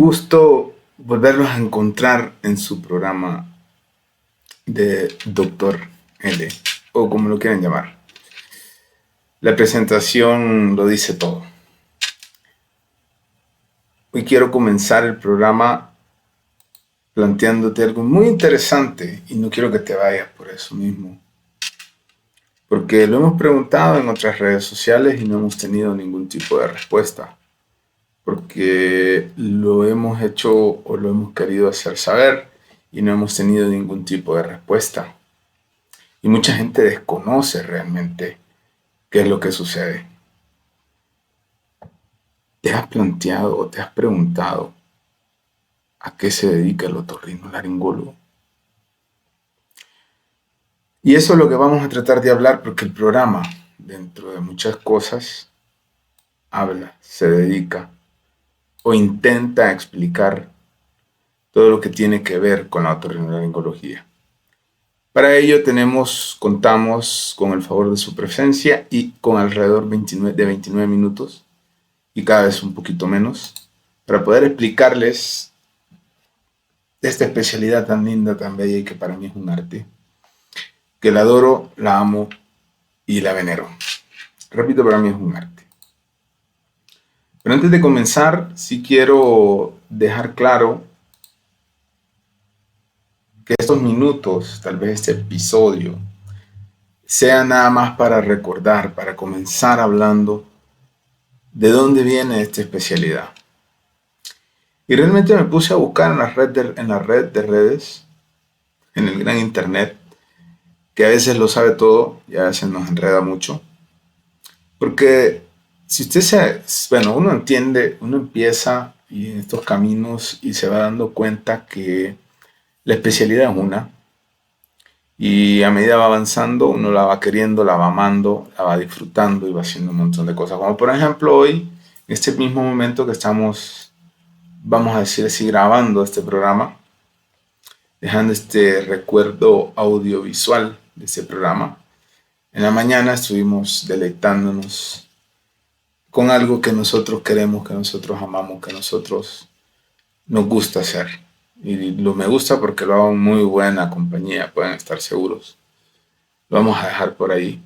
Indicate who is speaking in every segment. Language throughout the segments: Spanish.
Speaker 1: gusto volverlos a encontrar en su programa de Doctor L, o como lo quieran llamar. La presentación lo dice todo. Hoy quiero comenzar el programa planteándote algo muy interesante y no quiero que te vayas por eso mismo. Porque lo hemos preguntado en otras redes sociales y no hemos tenido ningún tipo de respuesta. Porque lo hemos hecho o lo hemos querido hacer saber y no hemos tenido ningún tipo de respuesta. Y mucha gente desconoce realmente qué es lo que sucede. ¿Te has planteado o te has preguntado a qué se dedica el otorrinolaringólogo? Y eso es lo que vamos a tratar de hablar, porque el programa, dentro de muchas cosas, habla, se dedica o intenta explicar todo lo que tiene que ver con la otorrinolaringología. Para ello contamos con el favor de su presencia y con alrededor de 29 minutos, y cada vez un poquito menos, para poder explicarles esta especialidad tan linda, tan bella y que para mí es un arte, que la adoro, la amo y la venero. Repito, para mí es un arte. Pero antes de comenzar, sí quiero dejar claro que estos minutos, tal vez este episodio, sea nada más para recordar, para comenzar hablando de dónde viene esta especialidad. Y realmente me puse a buscar en la red de redes, en el gran internet, que a veces lo sabe todo y a veces nos enreda mucho. Porque si uno entiende, uno empieza y en estos caminos y se va dando cuenta que la especialidad es una, y a medida va avanzando, uno la va queriendo, la va amando, la va disfrutando y va haciendo un montón de cosas. Como por ejemplo hoy, en este mismo momento que estamos, vamos a decir así, grabando este programa, dejando este recuerdo audiovisual de este programa. En la mañana estuvimos deleitándonos con algo que nosotros queremos, que nosotros amamos, que nosotros nos gusta hacer. Y lo me gusta porque lo hago en muy buena compañía, pueden estar seguros. Lo vamos a dejar por ahí,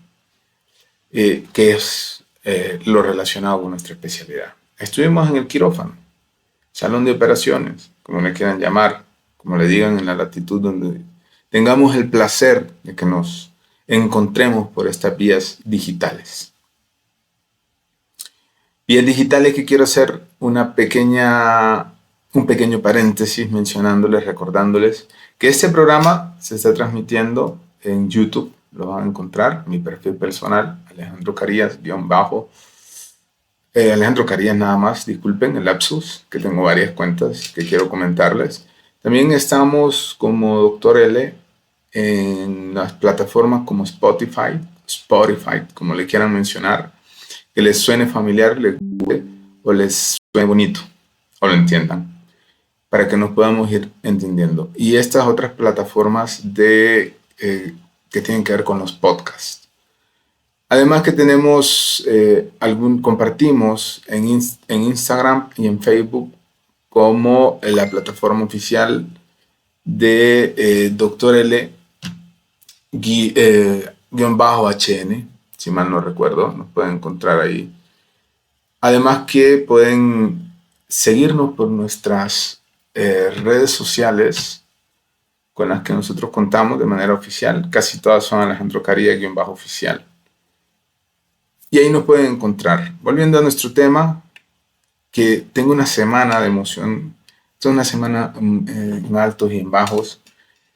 Speaker 1: que es lo relacionado con nuestra especialidad. Estuvimos en el quirófano, salón de operaciones, como le quieran llamar, como le digan en la latitud donde tengamos el placer de que nos encontremos por estas vías digitales. Vías digitales que quiero hacer un pequeño paréntesis mencionándoles, recordándoles que este programa se está transmitiendo en YouTube. Lo van a encontrar, mi perfil personal, Alejandro Carías, Alejandro Carías nada más, disculpen el lapsus, que tengo varias cuentas que quiero comentarles. También estamos como Dr. L en las plataformas como Spotify, como le quieran mencionar, que les suene familiar, les guste o les suene bonito o lo entiendan, para que nos podamos ir entendiendo. Y estas otras plataformas que tienen que ver con los podcasts. Además que tenemos, compartimos en Instagram y en Facebook como la plataforma oficial de Dr. L _HN, si mal no recuerdo, nos pueden encontrar ahí. Además que pueden seguirnos por nuestras redes sociales con las que nosotros contamos de manera oficial. Casi todas son Alejandro Carías_oficial. Y ahí nos pueden encontrar. Volviendo a nuestro tema, que tengo una semana de emoción. Esta es una semana en altos y en bajos.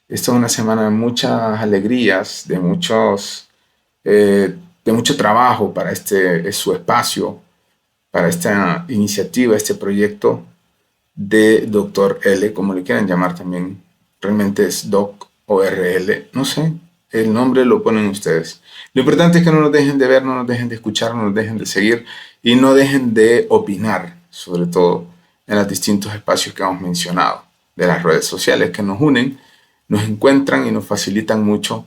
Speaker 1: Esta es una semana de muchas alegrías, de mucho trabajo para su espacio, para esta iniciativa, este proyecto de Dr. L, como le quieran llamar también. Realmente es Doc o RL, no sé, el nombre lo ponen ustedes. Lo importante es que no nos dejen de ver, no nos dejen de escuchar, no nos dejen de seguir y no dejen de opinar, sobre todo en los distintos espacios que hemos mencionado, de las redes sociales que nos unen, nos encuentran y nos facilitan mucho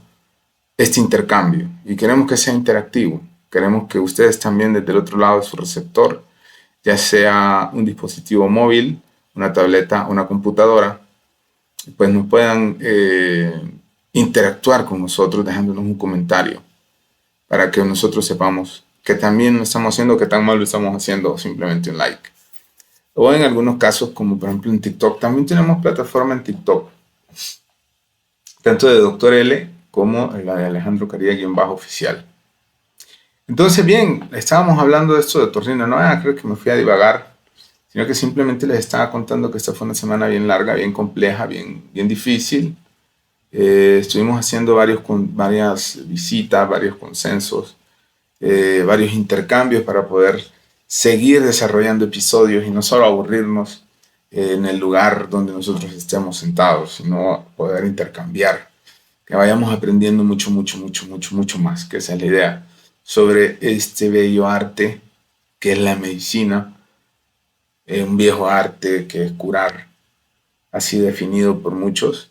Speaker 1: este intercambio. Y queremos que sea interactivo, queremos que ustedes también desde el otro lado de su receptor, ya sea un dispositivo móvil una tableta, una computadora, pues nos puedan interactuar con nosotros dejándonos un comentario para que nosotros sepamos que también lo estamos haciendo, que tan mal lo estamos haciendo, o simplemente un like. O en algunos casos, como por ejemplo en TikTok, también tenemos plataforma en TikTok, tanto de Doctor L como la de Alejandro Caría-oficial. Entonces, bien, estábamos hablando de esto de Torrino, no creo que me fui a divagar, sino que simplemente les estaba contando que esta fue una semana bien larga, bien compleja, bien difícil. Estuvimos haciendo varias visitas, varios consensos, varios intercambios para poder seguir desarrollando episodios y no solo aburrirnos en el lugar donde nosotros estemos sentados, sino poder intercambiar, que vayamos aprendiendo mucho más, que esa es la idea, sobre este bello arte que es la medicina, un viejo arte que es curar, así definido por muchos,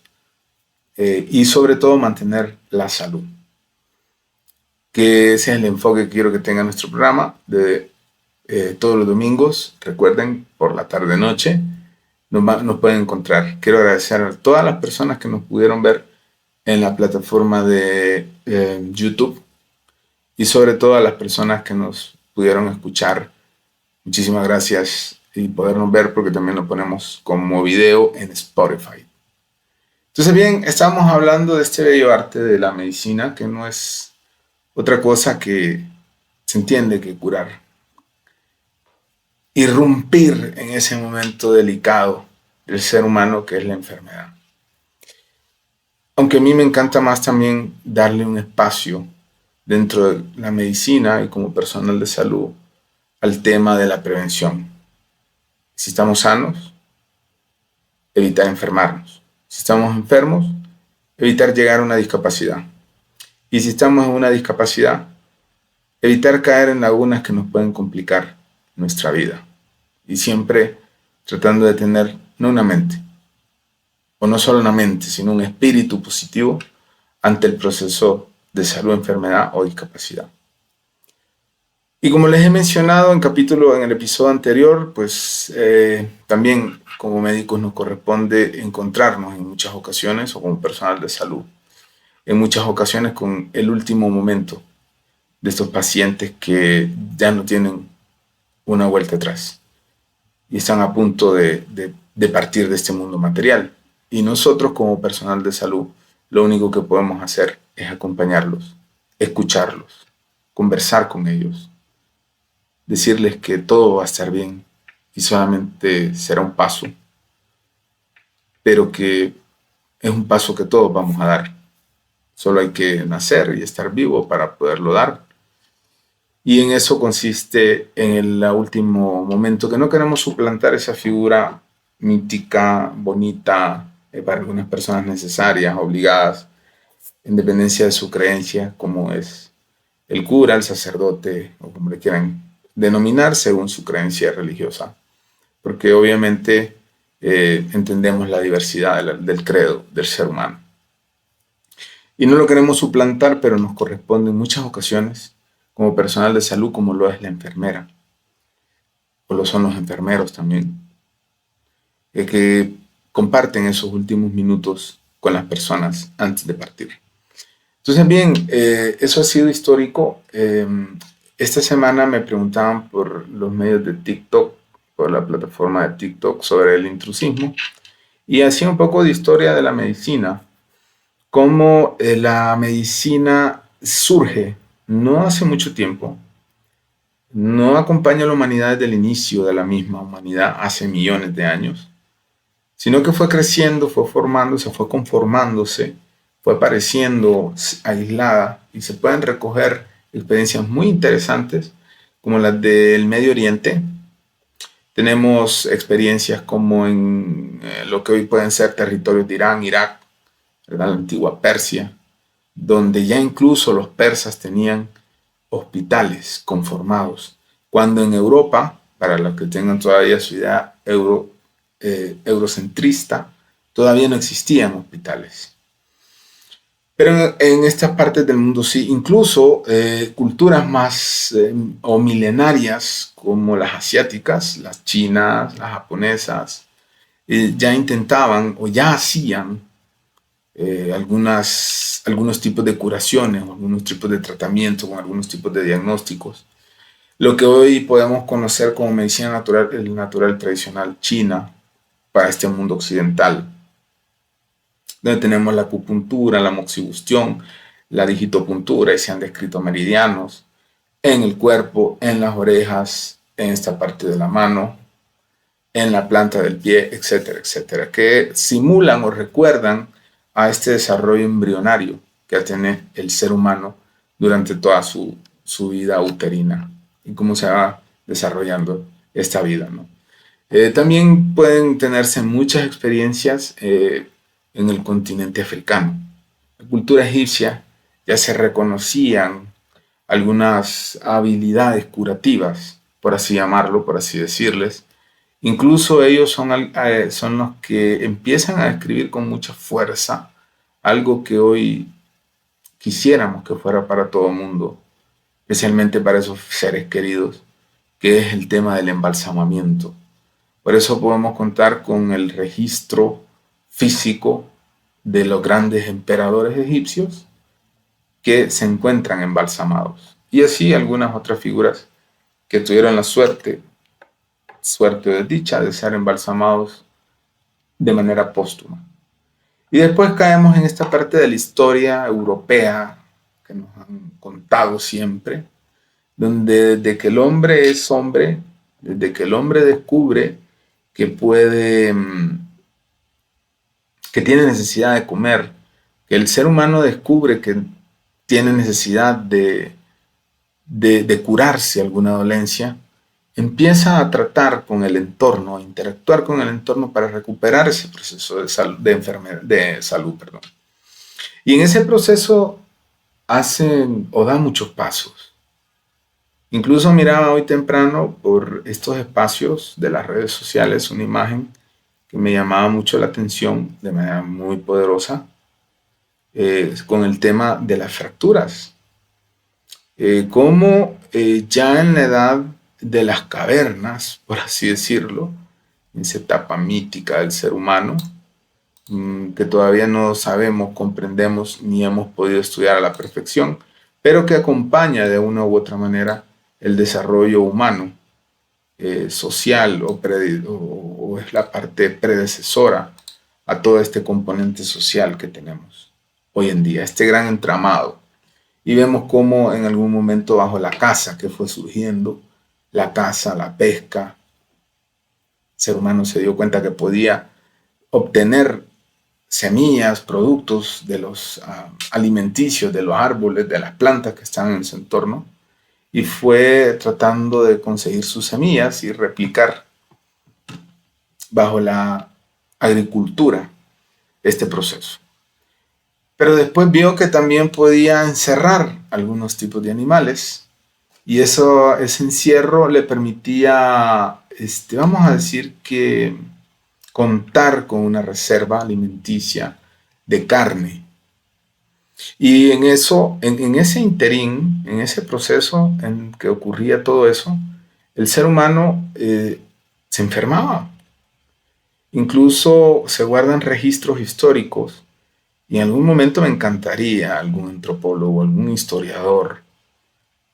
Speaker 1: y sobre todo mantener la salud, que ese es el enfoque que quiero que tenga nuestro programa de todos los domingos. Recuerden, por la tarde-noche nos pueden encontrar. Quiero agradecer a todas las personas que nos pudieron ver en la plataforma de YouTube y sobre todo a las personas que nos pudieron escuchar. Muchísimas gracias y podernos ver, porque también lo ponemos como video en Spotify. Entonces, bien, estábamos hablando de este bello arte de la medicina, que no es otra cosa que se entiende que curar. Irrumpir en ese momento delicado del ser humano que es la enfermedad. Aunque a mí me encanta más también darle un espacio dentro de la medicina y como personal de salud al tema de la prevención. Si estamos sanos, evitar enfermarnos. Si estamos enfermos, evitar llegar a una discapacidad. Y si estamos en una discapacidad, evitar caer en lagunas que nos pueden complicar nuestra vida. Y siempre tratando de tener no una mente, o no solo una mente, sino un espíritu positivo ante el proceso de salud, enfermedad o discapacidad. Y como les he mencionado en el episodio anterior, pues también como médicos nos corresponde encontrarnos en muchas ocasiones, o como personal de salud, en muchas ocasiones con el último momento de estos pacientes que ya no tienen una vuelta atrás y están a punto de partir de este mundo material. Y nosotros como personal de salud, lo único que podemos hacer es acompañarlos, escucharlos, conversar con ellos, decirles que todo va a estar bien y solamente será un paso, pero que es un paso que todos vamos a dar. Solo hay que nacer y estar vivo para poderlo dar. Y en eso consiste en el último momento, que no queremos suplantar esa figura mítica, bonita, para algunas personas necesarias, obligadas, en dependencia de su creencia, como es el cura, el sacerdote, o como le quieran denominar según su creencia religiosa. Porque obviamente entendemos la diversidad del credo del ser humano. Y no lo queremos suplantar, pero nos corresponde en muchas ocasiones como personal de salud, como lo es la enfermera, o lo son los enfermeros también, que comparten esos últimos minutos con las personas antes de partir. Entonces, bien, eso ha sido histórico. Esta semana me preguntaban por los medios de TikTok, por la plataforma de TikTok, sobre el intrusismo, y hacía un poco de historia de la medicina, cómo la medicina surge no hace mucho tiempo, no acompaña a la humanidad desde el inicio de la misma humanidad hace millones de años, sino que fue creciendo, fue formándose, fue conformándose, fue apareciendo aislada, y se pueden recoger experiencias muy interesantes como las del Medio Oriente. Tenemos experiencias como en lo que hoy pueden ser territorios de Irán, Irak, ¿verdad? La antigua Persia, donde ya incluso los persas tenían hospitales conformados, cuando en Europa, para los que tengan todavía su idea eurocentrista, todavía no existían hospitales. Pero en estas partes del mundo sí, incluso culturas más o milenarias como las asiáticas, las chinas, las japonesas, ya intentaban o ya hacían algunos tipos de curaciones, o algunos tipos de tratamientos, con algunos tipos de diagnósticos. Lo que hoy podemos conocer como medicina natural, el natural tradicional china, para este mundo occidental, donde tenemos la acupuntura, la moxibustión, la digitopuntura, y se han descrito meridianos en el cuerpo, en las orejas, en esta parte de la mano, en la planta del pie, etcétera, etcétera, que simulan o recuerdan a este desarrollo embrionario que tiene el ser humano durante toda su vida uterina y cómo se va desarrollando esta vida, ¿no? También pueden tenerse muchas experiencias en el continente africano. La cultura egipcia ya se reconocían algunas habilidades curativas, por así llamarlo, por así decirles. Incluso ellos son los que empiezan a escribir con mucha fuerza algo que hoy quisiéramos que fuera para todo el mundo, especialmente para esos seres queridos, que es el tema del embalsamamiento. Por eso podemos contar con el registro físico de los grandes emperadores egipcios que se encuentran embalsamados. Y así algunas otras figuras que tuvieron la suerte o desdicha de ser embalsamados de manera póstuma. Y después caemos en esta parte de la historia europea que nos han contado siempre, donde desde que el hombre es hombre, desde que el hombre descubre que puede, que tiene necesidad de comer, que el ser humano descubre que tiene necesidad de curarse alguna dolencia, empieza a tratar con el entorno, a interactuar con el entorno para recuperar ese proceso de salud. Perdón. Y en ese proceso hacen o dan muchos pasos. Incluso miraba hoy temprano por estos espacios de las redes sociales una imagen que me llamaba mucho la atención de manera muy poderosa con el tema de las fracturas. Cómo ya en la edad de las cavernas, por así decirlo, en esa etapa mítica del ser humano, que todavía no sabemos, comprendemos ni hemos podido estudiar a la perfección, pero que acompaña de una u otra manera el desarrollo humano, social o es la parte predecesora a todo este componente social que tenemos hoy en día, este gran entramado. Y vemos cómo en algún momento bajo la caza que fue surgiendo, la caza, la pesca, el ser humano se dio cuenta que podía obtener semillas, productos de los alimenticios, de los árboles, de las plantas que están en su entorno, y fue tratando de conseguir sus semillas y replicar bajo la agricultura este proceso. Pero después vio que también podía encerrar algunos tipos de animales y ese encierro le permitía, vamos a decir que contar con una reserva alimenticia de carne. Y en ese interín, en ese proceso en que ocurría todo eso, el ser humano se enfermaba. Incluso se guardan registros históricos y en algún momento me encantaría algún antropólogo, algún historiador,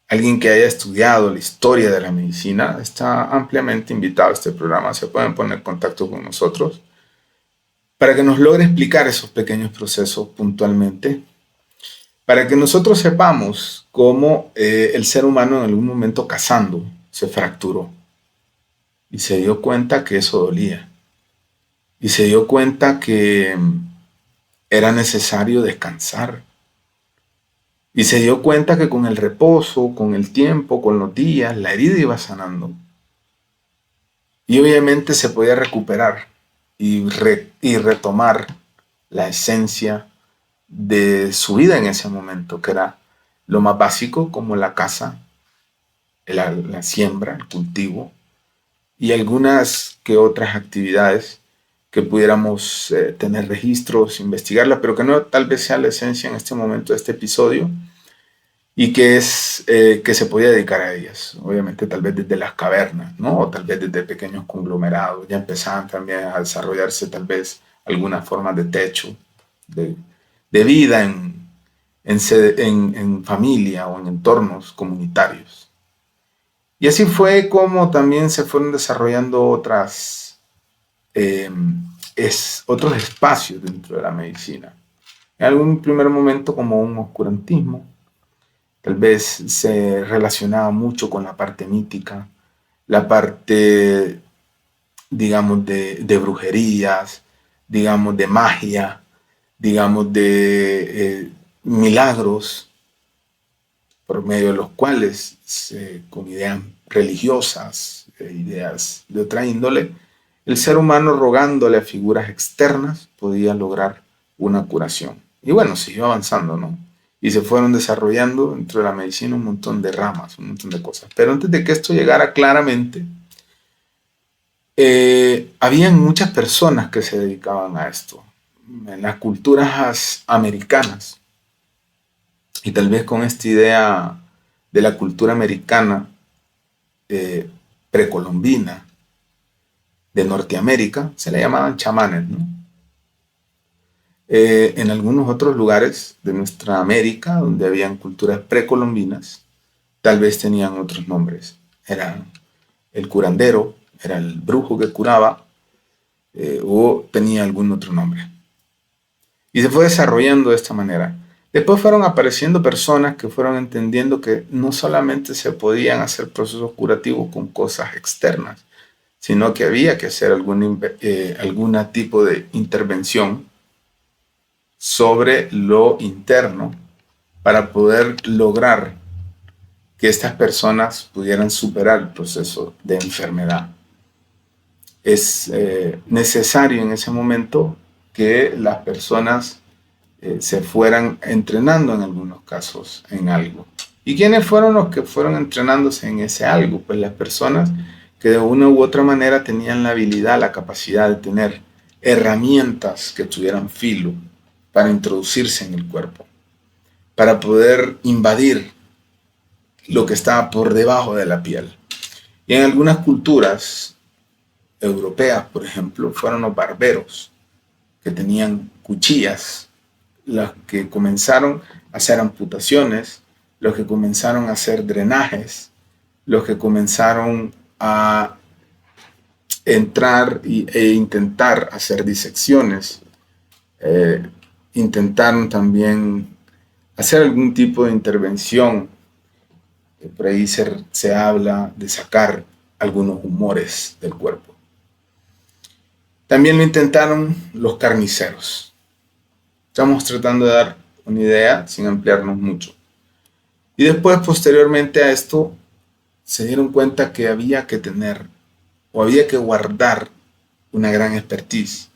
Speaker 1: alguien que haya estudiado la historia de la medicina, está ampliamente invitado a este programa, se pueden poner en contacto con nosotros para que nos logre explicar esos pequeños procesos puntualmente, para que nosotros sepamos cómo el ser humano en algún momento cazando se fracturó y se dio cuenta que eso dolía y se dio cuenta que era necesario descansar. Y se dio cuenta que con el reposo, con el tiempo, con los días, la herida iba sanando. Y obviamente se podía recuperar y retomar la esencia de su vida en ese momento, que era lo más básico como la caza, la siembra, el cultivo y algunas que otras actividades que pudiéramos tener registros, investigarla, pero que no tal vez sea la esencia en este momento de este episodio. y que se podía dedicar a ellas. Obviamente tal vez desde las cavernas, ¿no? O tal vez desde pequeños conglomerados. Ya empezaban también a desarrollarse tal vez algunas formas de techo, de, de vida en familia o en entornos comunitarios. Y así fue como también se fueron desarrollando eh, otros espacios dentro de la medicina. En algún primer momento como un oscurantismo, tal vez se relacionaba mucho con la parte mítica, la parte, digamos, de brujerías, digamos, de magia, digamos, de milagros, por medio de los cuales, con ideas religiosas, ideas de otra índole, el ser humano rogándole a figuras externas podía lograr una curación. Y bueno, siguió avanzando, ¿no? Y se fueron desarrollando dentro de la medicina un montón de ramas, un montón de cosas. Pero antes de que esto llegara claramente, habían muchas personas que se dedicaban a esto. En las culturas americanas, y tal vez con esta idea de la cultura americana eh, precolombina de Norteamérica, se le llamaban chamanes, ¿no? En algunos otros lugares de nuestra América, donde habían culturas precolombinas, tal vez tenían otros nombres. Era el curandero, era el brujo que curaba, o tenía algún otro nombre. Y se fue desarrollando de esta manera. Después fueron apareciendo personas que fueron entendiendo que no solamente se podían hacer procesos curativos con cosas externas, sino que había que hacer algún tipo de intervención sobre lo interno para poder lograr que estas personas pudieran superar el proceso de enfermedad. Es necesario en ese momento que las personas se fueran entrenando en algunos casos en algo. ¿Y quiénes fueron los que fueron entrenándose en ese algo? Pues las personas que de una u otra manera tenían la habilidad, la capacidad de tener herramientas que tuvieran filo para introducirse en el cuerpo, para poder invadir lo que estaba por debajo de la piel. Y en algunas culturas europeas, por ejemplo, fueron los barberos que tenían cuchillas, los que comenzaron a hacer amputaciones, los que comenzaron a hacer drenajes, los que comenzaron a entrar e intentar hacer disecciones, intentaron también hacer algún tipo de intervención. Por ahí se habla de sacar algunos humores del cuerpo. También lo intentaron los carniceros. Estamos tratando de dar una idea sin ampliarnos mucho. Y después, posteriormente a esto, se dieron cuenta que había que tener o había que guardar una gran expertise.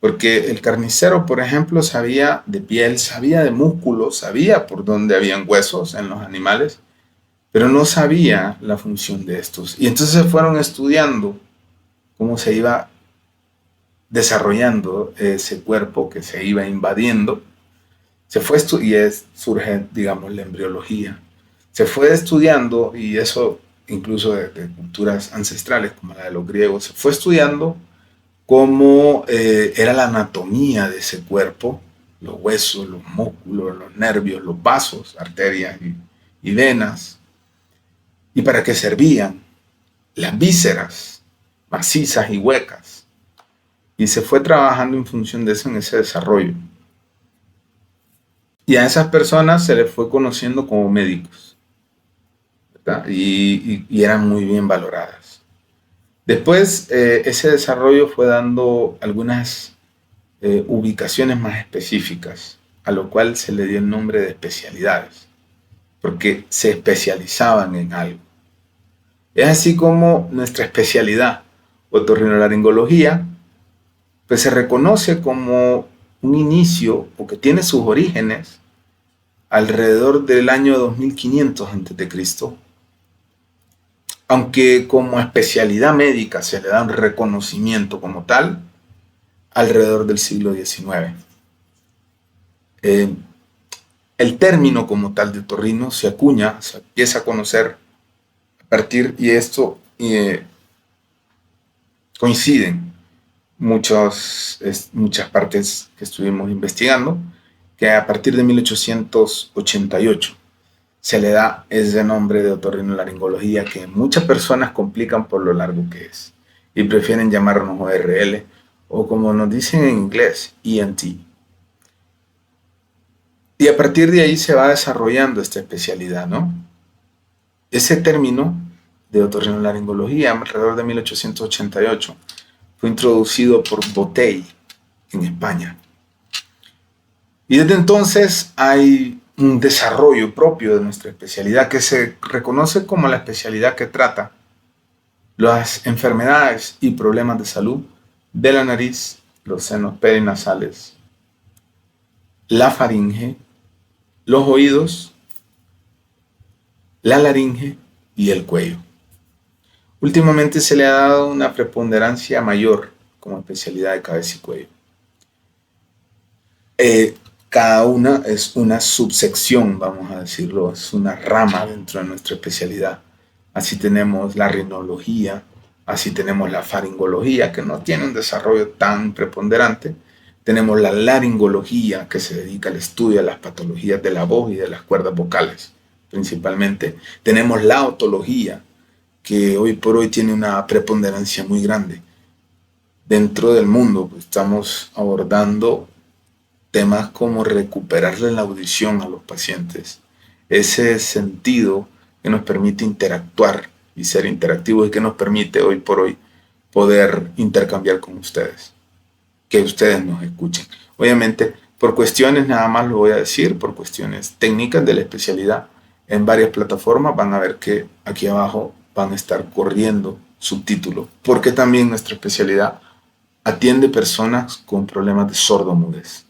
Speaker 1: Porque el carnicero, por ejemplo, sabía de piel, sabía de músculos, sabía por dónde habían huesos en los animales, pero no sabía la función de estos. Y entonces se fueron estudiando cómo se iba desarrollando ese cuerpo que se iba invadiendo. Se fue surge, digamos, la embriología. Se fue estudiando, y eso incluso de culturas ancestrales como la de los griegos, se fue estudiando cómo era la anatomía de ese cuerpo, los huesos, los músculos, los nervios, los vasos, arterias y venas, y para qué servían, las vísceras macizas y huecas. Y se fue trabajando en función de eso, en ese desarrollo. Y a esas personas se les fue conociendo como médicos, ¿verdad? Y eran muy bien valoradas. Después, ese desarrollo fue dando algunas ubicaciones más específicas, a lo cual se le dio el nombre de especialidades, porque se especializaban en algo. Es así como nuestra especialidad, otorrinolaringología, pues se reconoce como un inicio, o que tiene sus orígenes alrededor del año 2500 a.C., aunque como especialidad médica se le da un reconocimiento como tal alrededor del siglo XIX. El término como tal de otorrino se acuña, se empieza a conocer a partir, y esto coinciden muchas partes que estuvimos investigando, que a partir de 1888 se le da ese nombre de otorrinolaringología que muchas personas complican por lo largo que es y prefieren llamarnos ORL o como nos dicen en inglés, ENT. Y a partir de ahí se va desarrollando esta especialidad, ¿no? Ese término de otorrinolaringología alrededor de 1888 fue introducido por Botey en España. Y desde entonces hay un desarrollo propio de nuestra especialidad que se reconoce como la especialidad que trata las enfermedades y problemas de salud de la nariz, los senos perinasales, la faringe, los oídos, la laringe y el cuello. Últimamente se le ha dado una preponderancia mayor como especialidad de cabeza y cuello. Cada una es una subsección, vamos a decirlo, es una rama dentro de nuestra especialidad. Así tenemos la rinología, así tenemos la faringología, que no tiene un desarrollo tan preponderante. Tenemos la laringología, que se dedica al estudio de las patologías de la voz y de las cuerdas vocales, principalmente. Tenemos la otología, que hoy por hoy tiene una preponderancia muy grande. Dentro del mundo pues, estamos abordando temas como recuperarle la audición a los pacientes, ese sentido que nos permite interactuar y ser interactivos y que nos permite hoy por hoy poder intercambiar con ustedes, que ustedes nos escuchen. Obviamente, por cuestiones, nada más lo voy a decir, por cuestiones técnicas de la especialidad, en varias plataformas van a ver que aquí abajo van a estar corriendo subtítulos, porque también nuestra especialidad atiende personas con problemas de sordomudez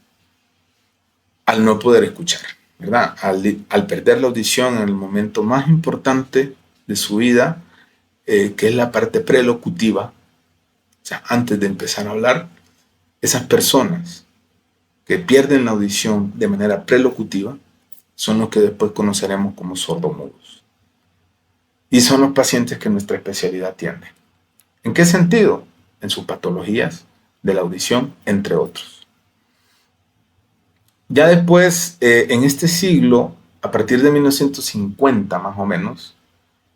Speaker 1: al no poder escuchar, ¿verdad? Al perder la audición en el momento más importante de su vida, que es la parte prelocutiva, o sea, antes de empezar a hablar, esas personas que pierden la audición de manera prelocutiva son los que después conoceremos como sordomudos. Y son los pacientes que nuestra especialidad atiende. ¿En qué sentido? En sus patologías de la audición, entre otros. Ya después, en este siglo, a partir de 1950 más o menos,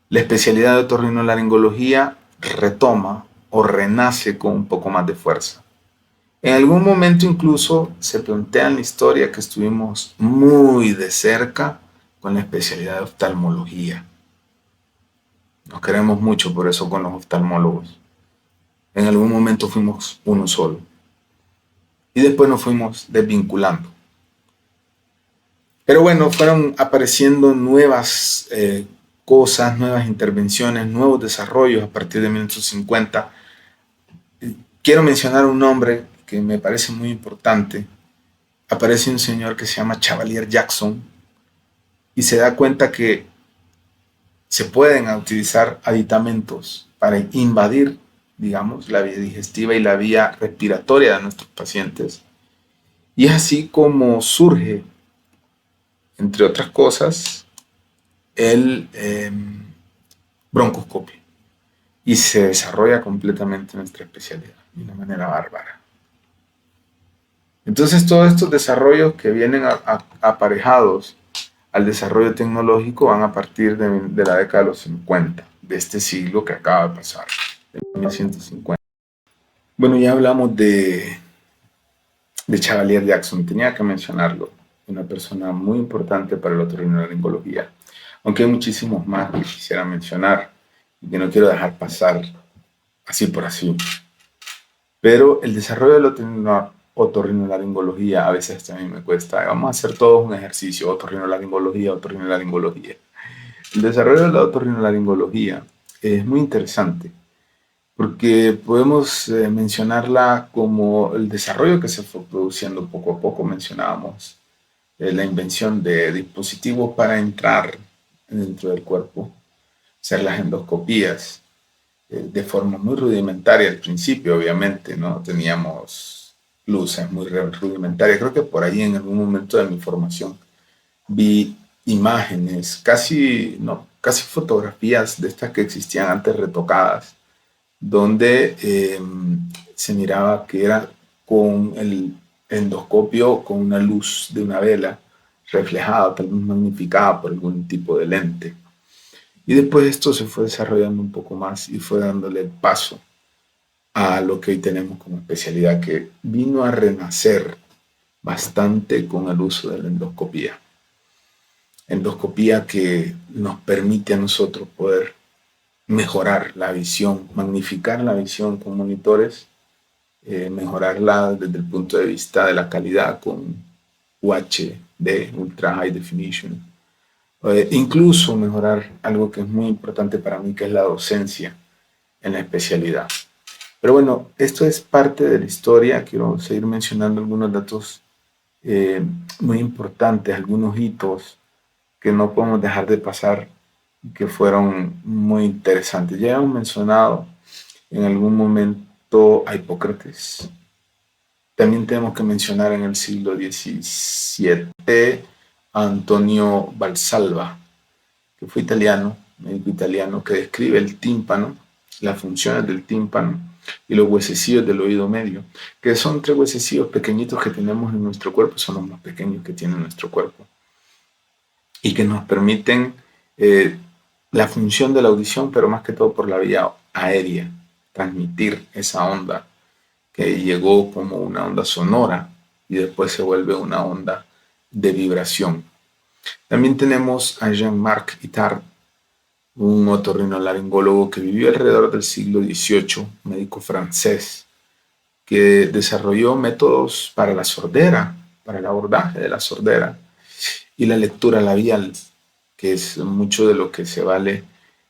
Speaker 1: la especialidad de otorrinolaringología retoma o renace con un poco más de fuerza. En algún momento incluso se plantea en la historia que estuvimos muy de cerca con la especialidad de oftalmología. Nos queremos mucho por eso con los oftalmólogos. En algún momento fuimos uno solo. Y después nos fuimos desvinculando. Pero bueno, fueron apareciendo nuevas cosas, nuevas intervenciones, nuevos desarrollos a partir de 1950. Quiero mencionar un nombre que me parece muy importante. Aparece un señor que se llama Chevalier Jackson y se da cuenta que se pueden utilizar aditamentos para invadir, digamos, la vía digestiva y la vía respiratoria de nuestros pacientes. Y es así como surge, entre otras cosas, el broncoscopio. Y se desarrolla completamente nuestra especialidad de una manera bárbara. Entonces todos estos desarrollos que vienen aparejados al desarrollo tecnológico van a partir de la década de los 50, de este siglo que acaba de pasar, de 1950. Bueno, ya hablamos de Chevalier Jackson, tenía que mencionarlo, una persona muy importante para la otorrinolaringología, aunque hay muchísimos más que quisiera mencionar y que no quiero dejar pasar así por así. Pero el desarrollo de la otorrinolaringología a veces también me cuesta. Vamos a hacer todos un ejercicio, otorrinolaringología, otorrinolaringología. El desarrollo de la otorrinolaringología es muy interesante porque podemos mencionarla como el desarrollo que se fue produciendo poco a poco. Mencionábamos la invención de dispositivos para entrar dentro del cuerpo, hacer las endoscopías de forma muy rudimentaria al principio, obviamente, ¿no? Teníamos luces muy rudimentarias. Creo que por ahí en algún momento de mi formación vi imágenes, casi, no, casi fotografías de estas que existían antes retocadas, donde se miraba que era con el endoscopio con una luz de una vela reflejada, tal vez magnificada por algún tipo de lente. Y después esto se fue desarrollando un poco más y fue dándole el paso a lo que hoy tenemos como especialidad, que vino a renacer bastante con el uso de la endoscopía. Endoscopía que nos permite a nosotros poder mejorar la visión, magnificar la visión con monitores, mejorarla desde el punto de vista de la calidad con UHD, Ultra High Definition, incluso mejorar algo que es muy importante para mí, que es la docencia en la especialidad. Pero bueno, esto es parte de la historia. Quiero seguir mencionando algunos datos eh, muy importantes, algunos hitos que no podemos dejar de pasar y que fueron muy interesantes. Ya hemos mencionado en algún momento a Hipócrates. También tenemos que mencionar en el siglo XVII a Antonio Valsalva, que fue italiano, médico italiano, que describe el tímpano, las funciones del tímpano y los huesecillos del oído medio, que son 3 huesecillos pequeñitos que tenemos en nuestro cuerpo, son los más pequeños que tiene nuestro cuerpo, y que nos permiten eh, la función de la audición, pero más que todo por la vía aérea, transmitir esa onda que llegó como una onda sonora y después se vuelve una onda de vibración. También tenemos a Jean-Marc Itard, un otorrinolaringólogo que vivió alrededor del siglo XVIII, médico francés, que desarrolló métodos para la sordera, para el abordaje de la sordera y la lectura labial, que es mucho de lo que se vale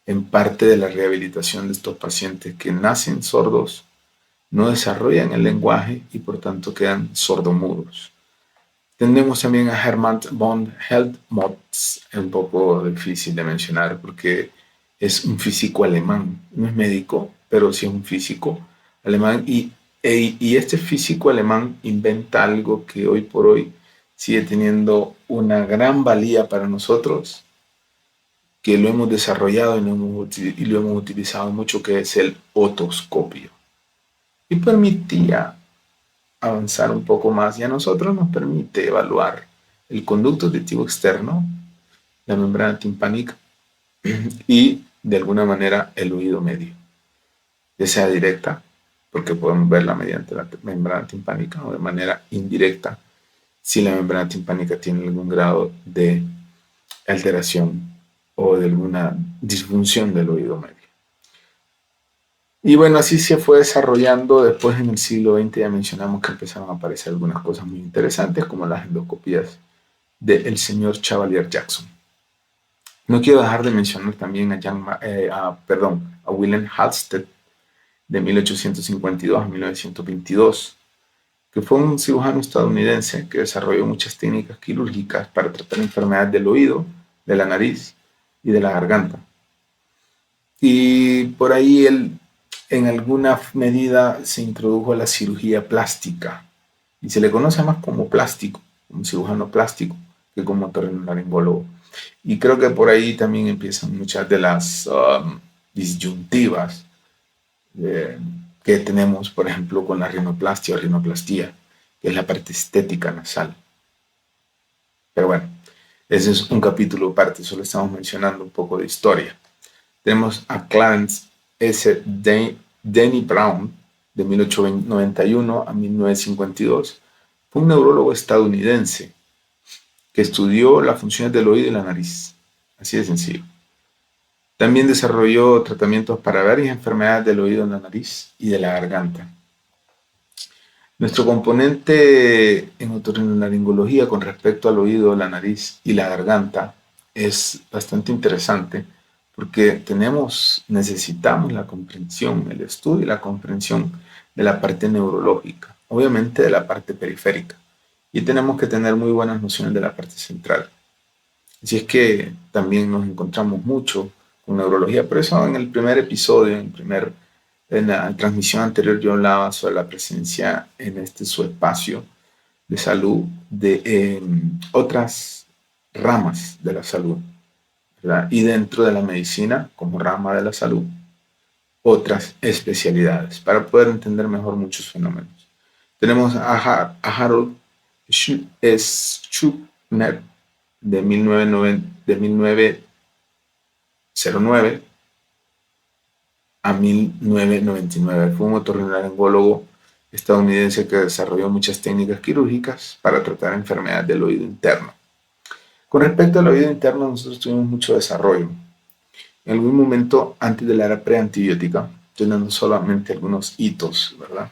Speaker 1: en parte de la rehabilitación de estos pacientes que nacen sordos, no desarrollan el lenguaje y por tanto quedan sordomudos. Tenemos también a Hermann von Helmholtz, un poco difícil de mencionar porque es un físico alemán, no es médico, pero sí es un físico alemán y este físico alemán inventa algo que hoy por hoy sigue teniendo una gran valía para nosotros, que lo hemos desarrollado y lo hemos utilizado mucho, que es el otoscopio. Y permitía avanzar un poco más y a nosotros nos permite evaluar el conducto auditivo externo, la membrana timpánica y de alguna manera el oído medio, ya sea directa, porque podemos verla mediante la membrana timpánica, o de manera indirecta, si la membrana timpánica tiene algún grado de alteración o de alguna disfunción del oído medio. Y bueno, así se fue desarrollando. Después en el siglo XX ya mencionamos que empezaron a aparecer algunas cosas muy interesantes, como las endoscopías del señor Chevalier Jackson. No quiero dejar de mencionar también a Wilhelm Halsted, de 1852 a 1922, que fue un cirujano estadounidense que desarrolló muchas técnicas quirúrgicas para tratar enfermedades del oído, de la nariz y de la garganta. Y por ahí él en alguna medida se introdujo la cirugía plástica y se le conoce más como plástico, como cirujano plástico, que como otorrinolaringólogo. Y creo que por ahí también empiezan muchas de las disyuntivas eh, que tenemos, por ejemplo, con la rinoplastia o rinoplastía, que es la parte estética nasal. Pero bueno, ese es un capítulo aparte, solo estamos mencionando un poco de historia. Tenemos a Clarence S. Denny Brown, de 1891 a 1952. Fue un neurólogo estadounidense que estudió las funciones del oído y la nariz. Así de sencillo. También desarrolló tratamientos para varias enfermedades del oído, la nariz y de la garganta. Nuestro componente en otorrinolaringología con respecto al oído, la nariz y la garganta es bastante interesante porque necesitamos la comprensión, el estudio y la comprensión de la parte neurológica, obviamente de la parte periférica, y tenemos que tener muy buenas nociones de la parte central. Así es que también nos encontramos mucho con neurología. Por eso en el primer episodio, en la transmisión anterior, yo hablaba sobre la presencia en su espacio de salud de otras ramas de la salud, ¿verdad? Y dentro de la medicina, como rama de la salud, otras especialidades para poder entender mejor muchos fenómenos. Tenemos a Harold Schupner de 1909 a 1999. Fue un otorrinolaringólogo estadounidense que desarrolló muchas técnicas quirúrgicas para tratar enfermedades del oído interno. Con respecto al oído interno, nosotros tuvimos mucho desarrollo. En algún momento, antes de la era preantibiótica, teniendo solamente algunos hitos, ¿verdad?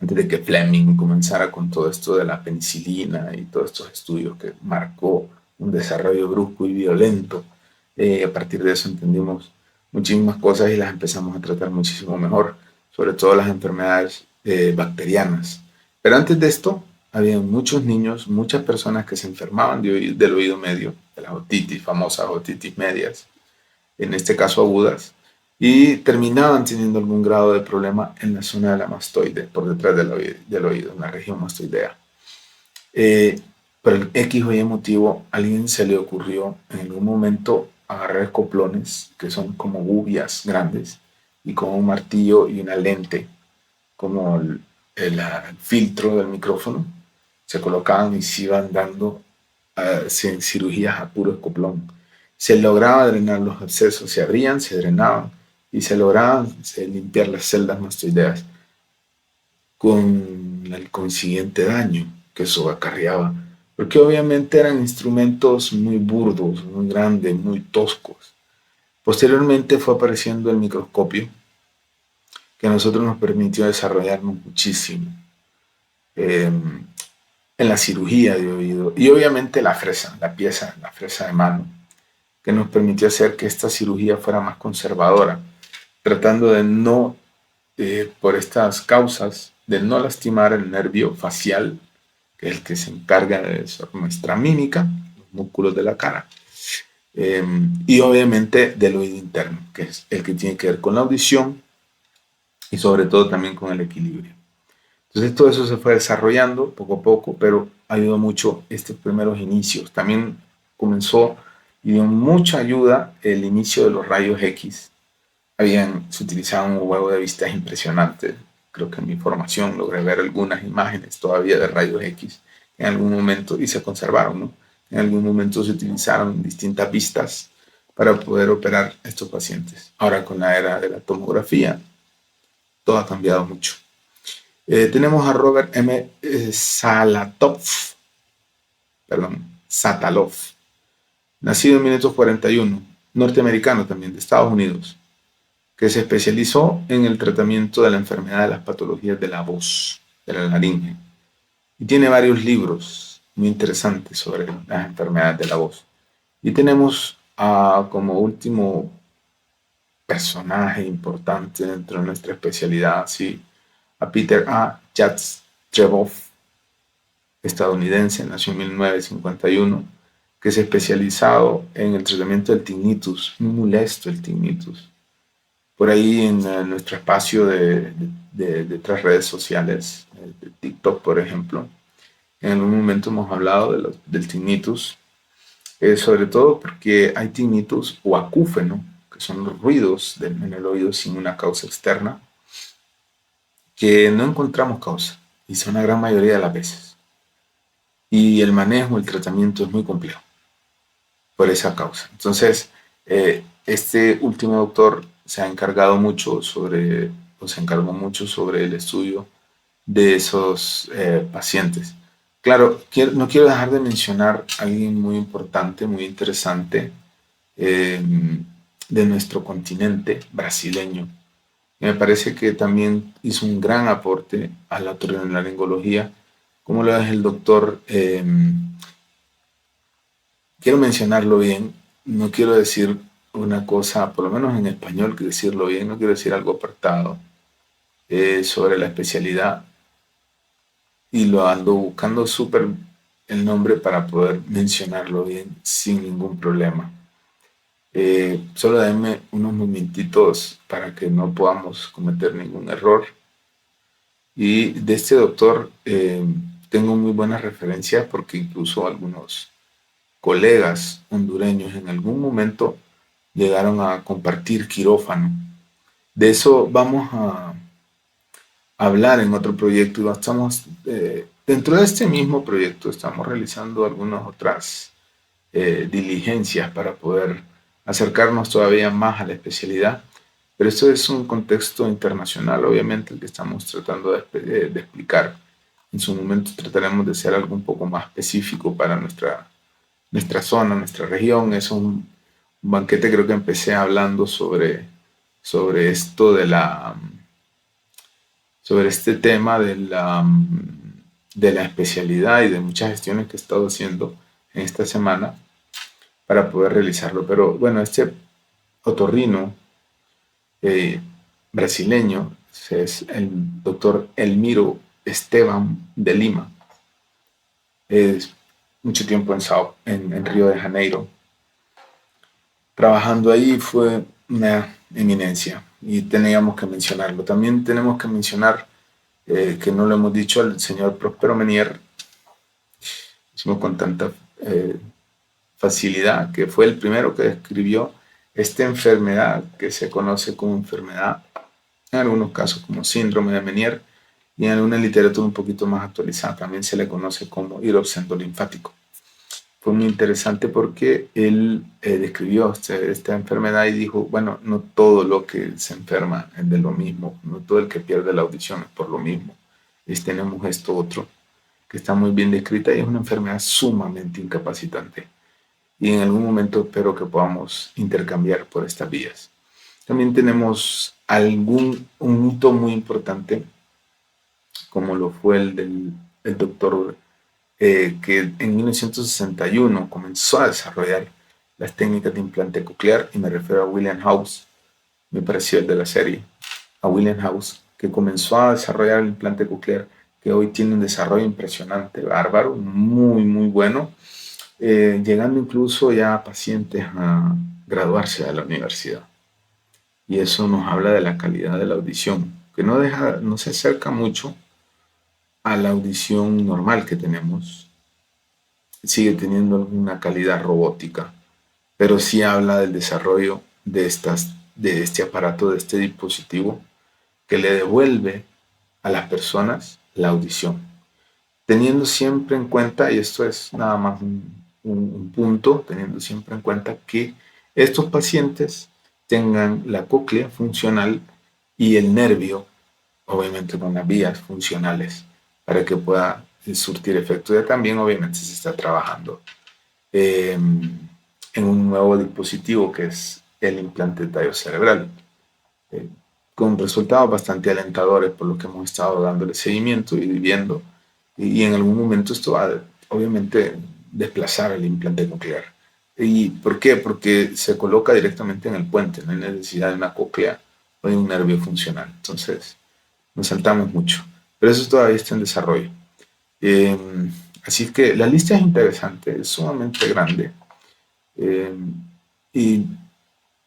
Speaker 1: Antes de que Fleming comenzara con todo esto de la penicilina y todos estos estudios que marcó un desarrollo brusco y violento. A partir de eso entendimos muchísimas cosas y las empezamos a tratar muchísimo mejor, sobre todo las enfermedades bacterianas. Pero antes de esto, había muchos niños, muchas personas que se enfermaban del oído medio, de las otitis, famosas otitis medias, en este caso agudas, y terminaban teniendo algún grado de problema en la zona de la mastoide, por detrás del oído, en la región mastoidea. Por el X o Y motivo, a alguien se le ocurrió en algún momento agarrar escoplones, que son como gubias grandes, y con un martillo y una lente, como el filtro del micrófono, se colocaban y se iban dando cirugías a puro escoplón. Se lograba drenar los abscesos, se abrían, se drenaban y se lograban limpiar las celdas mastoideas con el consiguiente daño que eso acarreaba, porque obviamente eran instrumentos muy burdos, muy grandes, muy toscos. Posteriormente fue apareciendo el microscopio, que a nosotros nos permitió desarrollarnos muchísimo en la cirugía de oído y obviamente la fresa, la fresa de mano, que nos permitió hacer que esta cirugía fuera más conservadora, tratando de no, por estas causas, de no lastimar el nervio facial, que es el que se encarga de nuestra mímica, los músculos de la cara, y obviamente del oído interno, que es el que tiene que ver con la audición y sobre todo también con el equilibrio. Entonces todo eso se fue desarrollando poco a poco, pero ayudó mucho estos primeros inicios. También comenzó y dio mucha ayuda el inicio de los rayos X. Se utilizaban un huevo de vistas impresionante. Creo que en mi formación logré ver algunas imágenes todavía de rayos X en algún momento y se conservaron, ¿no? En algún momento se utilizaron distintas vistas para poder operar a estos pacientes. Ahora con la era de la tomografía, todo ha cambiado mucho. Tenemos a Robert M. Satalov, nacido en 1941, norteamericano también, de Estados Unidos, que se especializó en el tratamiento de la enfermedad de las patologías de la voz, de la laringe, y tiene varios libros muy interesantes sobre las enfermedades de la voz. Y tenemos como último personaje importante dentro de nuestra especialidad, sí, a Peter A. Jastrzebov, estadounidense, nació en 1951, que es especializado en el tratamiento del tinnitus, muy molesto el tinnitus. Por ahí en nuestro espacio de otras redes sociales, de TikTok por ejemplo, en algún momento hemos hablado del tinnitus, sobre todo porque hay tinnitus o acúfeno, que son los ruidos en el oído sin una causa externa, que no encontramos causa, y son la gran mayoría de las veces. Y el manejo, el tratamiento es muy complejo por esa causa. Entonces, este último doctor se encargó mucho sobre el estudio de esos pacientes. Claro, no quiero dejar de mencionar a alguien muy importante, muy interesante eh, de nuestro continente brasileño. Me parece que también hizo un gran aporte a la otorrinolaringología, como lo es el doctor, quiero mencionarlo bien, no quiero decir una cosa, por lo menos en español, que decirlo bien, no quiero decir algo apartado sobre la especialidad y lo ando buscando súper el nombre para poder mencionarlo bien sin ningún problema. Solo denme unos momentitos para que no podamos cometer ningún error. Y de este doctor tengo muy buenas referencias porque incluso algunos colegas hondureños en algún momento llegaron a compartir quirófano. De eso vamos a hablar en otro proyecto y estamos, dentro de este mismo proyecto estamos realizando algunas otras diligencias para poder acercarnos todavía más a la especialidad. Pero esto es un contexto internacional, obviamente, el que estamos tratando de explicar. En su momento trataremos de hacer algo un poco más específico para nuestra zona, nuestra región. Es un banquete, creo que empecé hablando sobre esto sobre este tema de la especialidad y de muchas gestiones que he estado haciendo en esta semana para poder realizarlo. Pero bueno, este otorrino eh, brasileño es el doctor Elmiro Esteban de Lima. Es mucho tiempo en Río de Janeiro. Trabajando ahí fue una eminencia y teníamos que mencionarlo. También tenemos que mencionar, que no lo hemos dicho, al señor Próspero Menier, hicimos con tanta facilidad, que fue el primero que describió esta enfermedad que se conoce como enfermedad, en algunos casos como síndrome de Menier, y en alguna literatura un poquito más actualizada también se le conoce como hidrops linfático. Fue muy interesante porque él describió esta enfermedad y dijo, bueno, no todo lo que se enferma es de lo mismo, no todo el que pierde la audición es por lo mismo. Tenemos esto otro que está muy bien descrita y es una enfermedad sumamente incapacitante. Y en algún momento espero que podamos intercambiar por estas vías. También tenemos un hito muy importante, como lo fue el doctor que en 1961 comenzó a desarrollar las técnicas de implante coclear, y me refiero a William House, me pareció el de la serie, a William House, que comenzó a desarrollar el implante coclear, que hoy tiene un desarrollo impresionante, bárbaro, muy, muy bueno, llegando incluso ya a pacientes a graduarse de la universidad. Y eso nos habla de la calidad de la audición, que no se acerca mucho a la audición normal que tenemos, sigue teniendo alguna calidad robótica, pero sí habla del desarrollo de este aparato, de este dispositivo que le devuelve a las personas la audición, teniendo siempre en cuenta, y esto es nada más un punto, teniendo siempre en cuenta que estos pacientes tengan la cóclea funcional y el nervio, obviamente con las vías funcionales, para que pueda surtir efecto. Ya también obviamente se está trabajando en un nuevo dispositivo que es el implante tallo cerebral, eh, con resultados bastante alentadores por lo que hemos estado dándole seguimiento y viendo, y en algún momento esto va a, obviamente, desplazar el implante coclear. ¿Y por qué? Porque se coloca directamente en el puente, no hay necesidad de una cóclea o de un nervio funcional. Entonces, nos saltamos mucho, pero eso todavía está en desarrollo. Eh, Así que la lista es interesante, es sumamente grande, eh, y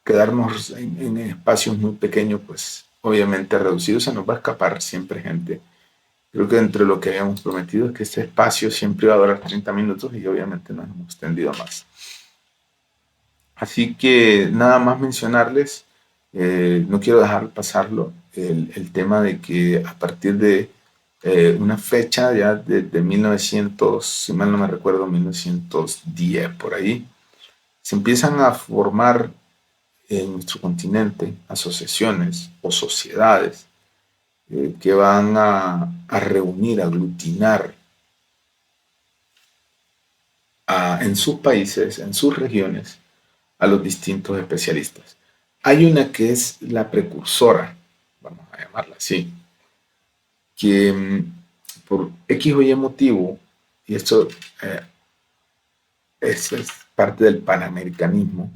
Speaker 1: quedarnos en espacios muy pequeños, pues obviamente reducidos, se nos va a escapar siempre gente. Creo que entre lo que habíamos prometido es que este espacio siempre iba a durar 30 minutos y obviamente nos hemos extendido más. Así que nada más mencionarles, no quiero dejar pasarlo, el tema de que a partir de una fecha ya de 1900, si mal no me recuerdo, 1910 por ahí, se empiezan a formar en nuestro continente asociaciones o sociedades que van a reunir, a aglutinar en sus países, en sus regiones, a los distintos especialistas. Hay una que es la precursora, vamos a llamarla así, que por X o Y motivo, y esto eh, es parte del panamericanismo,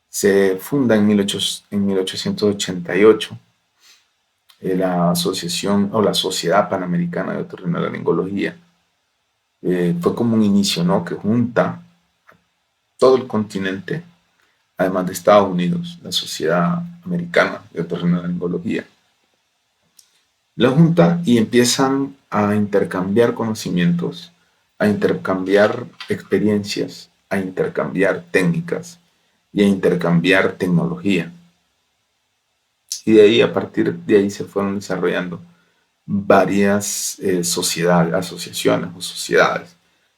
Speaker 1: se funda en 1888 la Asociación o la Sociedad Panamericana de Otorrinolaringología. Fue como un inicio, ¿no? Que junta todo el continente, además de Estados Unidos, la Sociedad Americana de Otorrinolaringología. La junta y empiezan a intercambiar conocimientos, a intercambiar experiencias, a intercambiar técnicas y a intercambiar tecnología. Y de ahí, a partir de ahí, se fueron desarrollando varias sociedades, asociaciones o sociedades,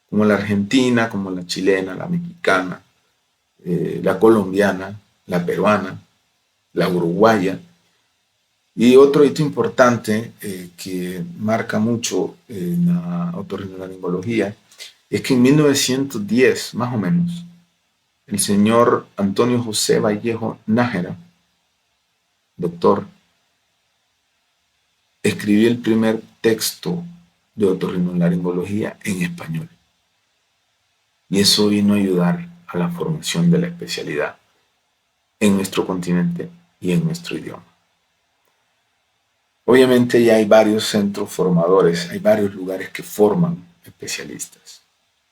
Speaker 1: como la argentina, como la chilena, la mexicana, la colombiana, la peruana, la uruguaya. Y otro hito importante que marca mucho en la otorrinolaringología es que en 1910, más o menos, el señor Antonio José Vallejo Nájera, doctor, escribió el primer texto de otorrinolaringología en español. Y eso vino a ayudar a la formación de la especialidad en nuestro continente y en nuestro idioma. Obviamente ya hay varios centros formadores, hay varios lugares que forman especialistas.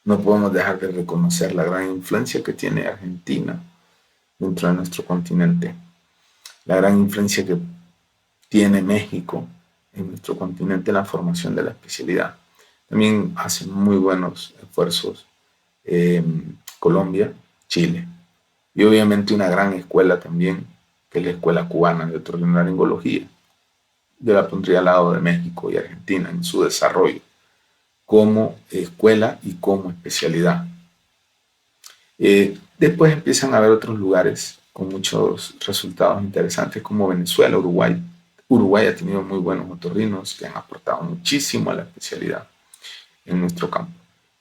Speaker 1: No podemos dejar de reconocer la gran influencia que tiene Argentina dentro de nuestro continente, la gran influencia que tiene México en nuestro continente en la formación de la especialidad. También hacen muy buenos esfuerzos Colombia, Chile. Y obviamente una gran escuela también, que es la Escuela Cubana de Otorrinolaringología. Yo la pondría al lado de México y Argentina en su desarrollo como escuela y como especialidad. Después empiezan a haber otros lugares con muchos resultados interesantes como Venezuela, Uruguay. Uruguay ha tenido muy buenos otorrinos que han aportado muchísimo a la especialidad en nuestro campo.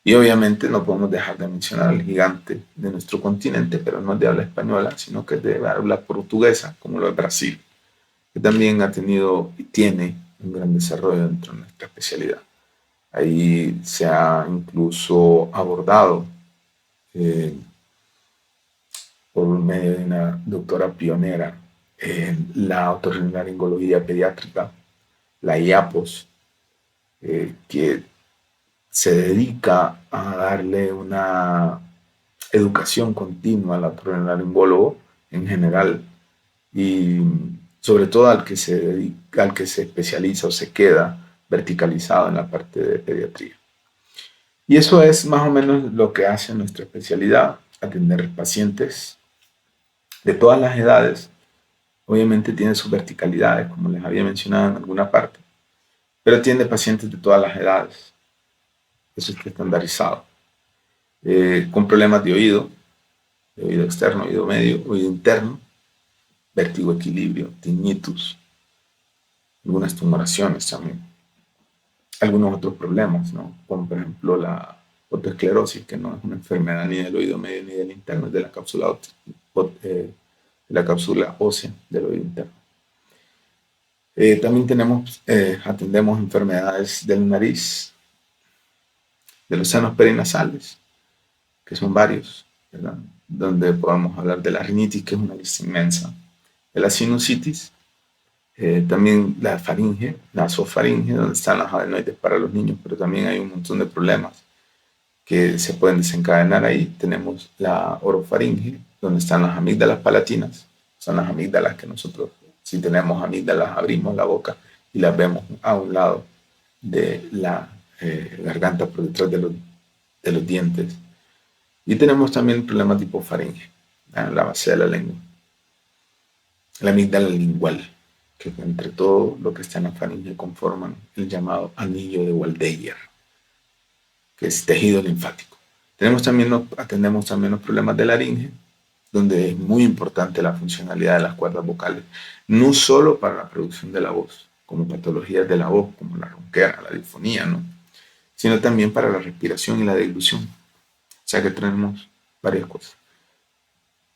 Speaker 1: Y obviamente no podemos dejar de mencionar al gigante de nuestro continente, pero no es de habla española, sino que es de habla portuguesa, como lo es Brasil, que también ha tenido y tiene un gran desarrollo dentro de nuestra especialidad. Ahí se ha incluso abordado por medio de una doctora pionera en la otorrinolaringología pediátrica, la IAPOS, que se dedica a darle una educación continua al otorrinolaringólogo en general y sobre todo al que se dedica, al que se especializa o se queda verticalizado en la parte de pediatría. Y eso es más o menos lo que hace nuestra especialidad, atender pacientes de todas las edades. Obviamente tiene sus verticalidades, como les había mencionado en alguna parte, pero atiende pacientes de todas las edades. Eso está estandarizado. Con problemas de oído externo, oído medio, oído interno, vértigo, equilibrio, tinnitus, algunas tumoraciones también, algunos otros problemas, ¿no? Como por ejemplo la otoesclerosis, que no es una enfermedad ni del oído medio ni del interno, es de la cápsula ósea del oído interno. También atendemos enfermedades del nariz, de los senos perinasales, que son varios, ¿verdad? Donde podemos hablar de la rinitis, que es una lista inmensa, de la sinusitis, también la faringe, la nasofaringe, donde están los adenoides para los niños, pero también hay un montón de problemas que se pueden desencadenar ahí. Tenemos la orofaringe, donde están las amígdalas palatinas, son las amígdalas que nosotros, si tenemos amígdalas, abrimos la boca y las vemos a un lado de la garganta por detrás de los dientes. Y tenemos también problemas tipo faringe, en la base de la lengua. La amígdala lingual, que entre todo lo que está en la faringe conforman el llamado anillo de Waldeyer, que es tejido linfático. Atendemos también los problemas de laringe, donde es muy importante la funcionalidad de las cuerdas vocales, no solo para la producción de la voz, como patologías de la voz, como la ronquera, la disfonía, ¿no? Sino también para la respiración y la deglución. O sea que tenemos varias cosas.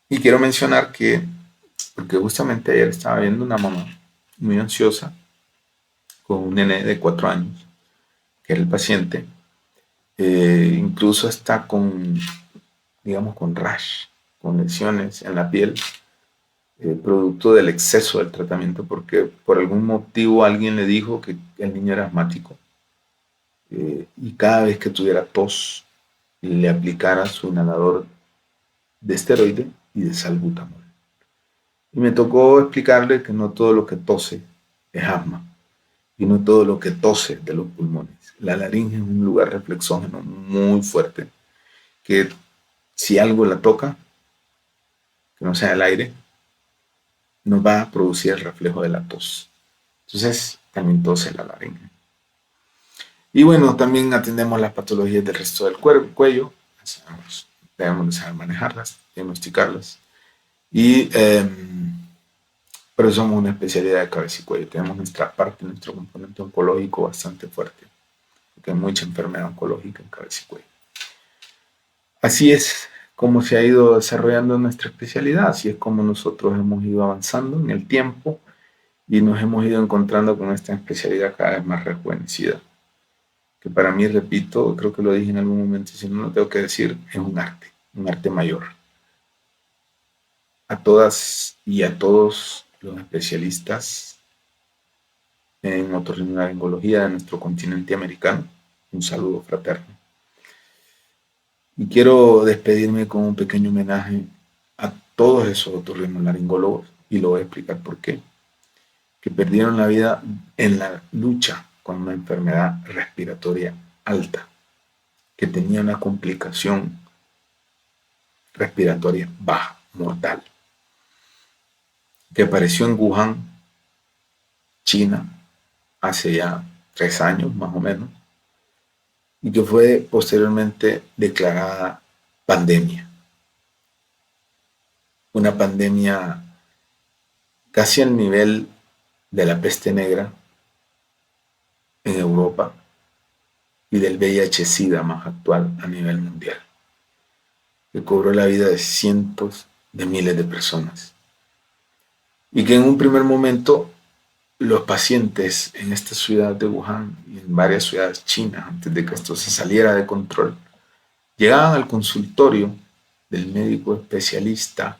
Speaker 1: Y quiero mencionar que, porque justamente ayer estaba viendo una mamá muy ansiosa con un nene de 4 años, que era el paciente, incluso está con, digamos, con rash, con lesiones en la piel, producto del exceso del tratamiento, porque por algún motivo alguien le dijo que el niño era asmático, y cada vez que tuviera tos, le aplicara su inhalador de esteroide y de salbutamol. Y me tocó explicarle que no todo lo que tose es asma, y no todo lo que tose de los pulmones. La laringe es un lugar reflexógeno muy fuerte que si algo la toca, que no sea el aire, nos va a producir el reflejo de la tos. Entonces, también tose la laringe. Y bueno, también atendemos las patologías del resto del cuello. Debemos de saber manejarlas, diagnosticarlas. Y pero somos una especialidad de cabeza y cuello. Tenemos nuestra parte, nuestro componente oncológico bastante fuerte. Porque hay mucha enfermedad oncológica en cabeza y cuello. Así es como se ha ido desarrollando nuestra especialidad. Así es como nosotros hemos ido avanzando en el tiempo y nos hemos ido encontrando con esta especialidad cada vez más rejuvenecida. Que para mí, repito, creo que lo dije en algún momento, si no lo tengo que decir, es un arte mayor. A todas y a todos los especialistas en otorrinolaringología de nuestro continente americano, un saludo fraterno. Y quiero despedirme con un pequeño homenaje a todos esos otorrinolaringólogos, y lo voy a explicar por qué, que perdieron la vida en la lucha con una enfermedad respiratoria alta, que tenía una complicación respiratoria baja, mortal, que apareció en Wuhan, China, hace ya 3 años más o menos, y que fue posteriormente declarada pandemia. Una pandemia casi al nivel de la peste negra en Europa y del VIH-Sida más actual a nivel mundial, que cobró la vida de cientos de miles de personas. Y que en un primer momento los pacientes en esta ciudad de Wuhan y en varias ciudades chinas, antes de que esto se saliera de control, llegaban al consultorio del médico especialista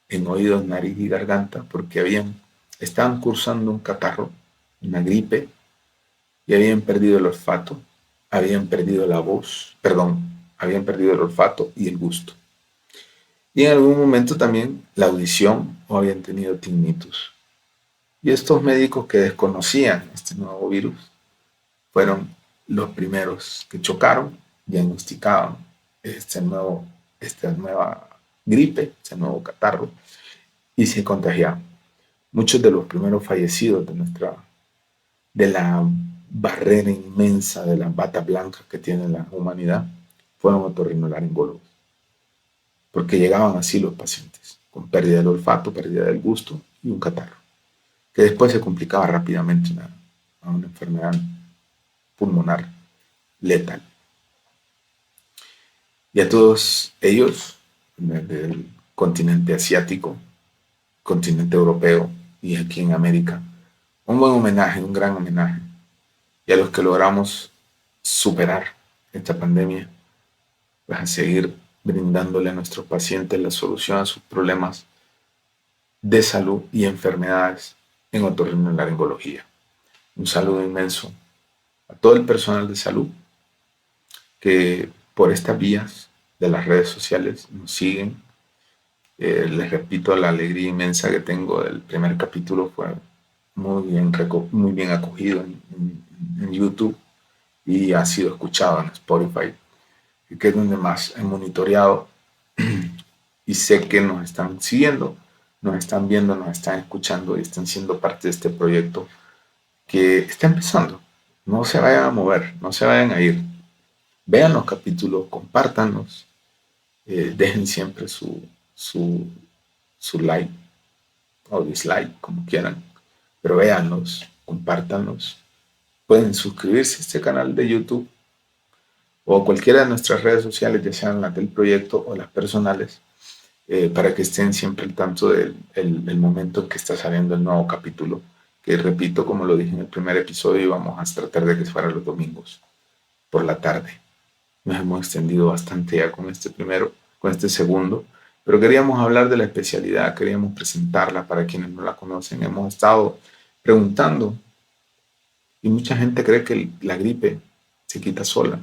Speaker 1: en oídos, nariz y garganta porque estaban cursando un catarro, una gripe, y habían perdido el olfato, habían perdido la voz, perdón, habían perdido el olfato y el gusto. Y en algún momento también la audición o habían tenido tinnitus. Y estos médicos que desconocían este nuevo virus fueron los primeros que chocaron, diagnosticaban esta nueva gripe, este nuevo catarro, y se contagiaron. Muchos de los primeros fallecidos de la barrera inmensa de la bata blanca que tiene la humanidad fueron otorrinolaringólogos, porque llegaban así los pacientes, con pérdida del olfato, pérdida del gusto y un catarro, que después se complicaba rápidamente a una enfermedad pulmonar letal. Y a todos ellos, del continente asiático, continente europeo y aquí en América, un buen homenaje, un gran homenaje. Y a los que logramos superar esta pandemia, pues a seguir brindándole a nuestros pacientes la solución a sus problemas de salud y enfermedades en otorrinolaringología. Un saludo inmenso a todo el personal de salud que por estas vías de las redes sociales nos siguen. Les repito, la alegría inmensa que tengo del primer capítulo fue muy bien acogido en YouTube y ha sido escuchado en Spotify, que es donde más he monitoreado, y sé que nos están siguiendo, nos están viendo, nos están escuchando y están siendo parte de este proyecto que está empezando. No se vayan a mover, no se vayan a ir. Vean los capítulos, compártanlos, dejen siempre su like o dislike, como quieran, pero véanlos, compártanlos. Pueden suscribirse a este canal de YouTube o cualquiera de nuestras redes sociales, ya sean las del proyecto o las personales, para que estén siempre al tanto del momento en que está saliendo el nuevo capítulo, que repito, como lo dije en el primer episodio, vamos a tratar de que fuera los domingos por la tarde. Nos hemos extendido bastante ya con este primero, con este segundo, pero queríamos hablar de la especialidad, queríamos presentarla para quienes no la conocen. Hemos estado preguntando y mucha gente cree que la gripe se quita sola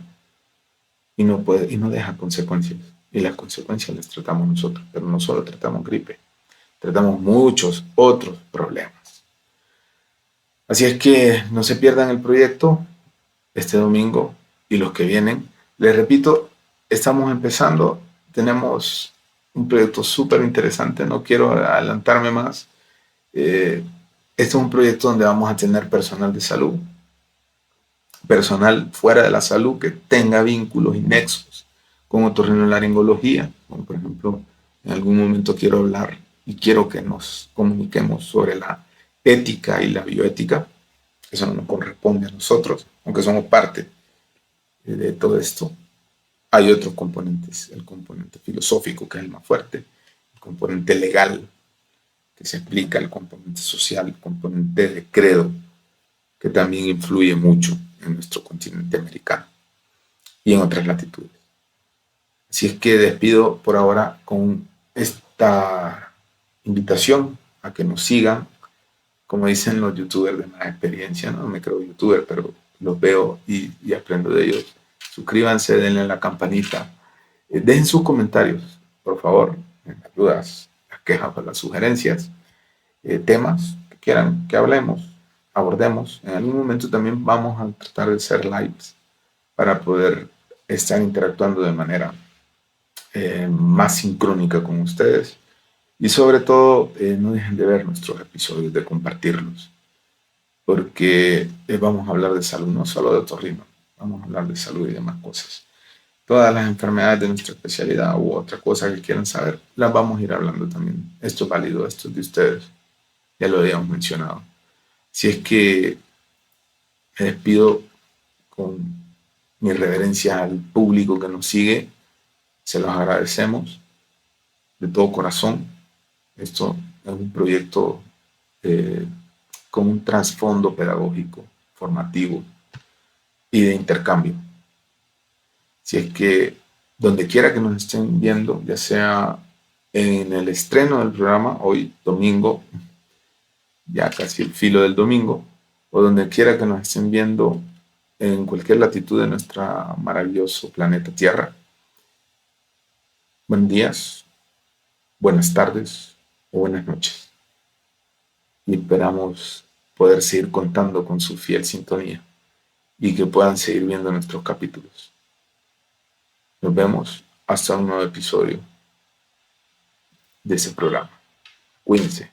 Speaker 1: y no deja consecuencias. Y las consecuencias las tratamos nosotros, pero no solo tratamos gripe, tratamos muchos otros problemas. Así es que no se pierdan el proyecto este domingo y los que vienen. Les repito, estamos empezando, tenemos un proyecto súper interesante, no quiero adelantarme más. Este es un proyecto donde vamos a tener personal de salud, personal fuera de la salud que tenga vínculos y nexos con otorrinolaringología, como por ejemplo, en algún momento quiero hablar y quiero que nos comuniquemos sobre la ética y la bioética. Eso no nos corresponde a nosotros, aunque somos parte de todo esto. Hay otros componentes, el componente filosófico, que es el más fuerte, el componente legal, que se aplica, el componente social, el componente de credo, que también influye mucho en nuestro continente americano y en otras latitudes. Así es que despido por ahora con esta invitación a que nos sigan, como dicen los youtubers de más experiencia, no me creo youtuber, pero los veo y aprendo de ellos. Suscríbanse, denle a la campanita, dejen sus comentarios, por favor, las dudas, las quejas o las sugerencias, temas que quieran que hablemos, abordemos. En algún momento también vamos a tratar de hacer lives para poder estar interactuando de manera más sincrónica con ustedes. Y sobre todo, no dejen de ver nuestros episodios, de compartirlos, porque vamos a hablar de salud, no solo de otorrino, vamos a hablar de salud y demás cosas. Todas las enfermedades de nuestra especialidad u otra cosa que quieran saber, las vamos a ir hablando también. Esto es válido, esto es de ustedes, ya lo habíamos mencionado. Si es que me despido con mi reverencia al público que nos sigue, se los agradecemos de todo corazón. Esto es un proyecto con un trasfondo pedagógico, formativo y de intercambio. Si es que donde quiera que nos estén viendo, ya sea en el estreno del programa, hoy domingo, ya casi el filo del domingo, o donde quiera que nos estén viendo en cualquier latitud de nuestro maravilloso planeta Tierra, buenos días, buenas tardes o buenas noches. Y esperamos poder seguir contando con su fiel sintonía y que puedan seguir viendo nuestros capítulos. Nos vemos hasta un nuevo episodio de ese programa. Cuídense.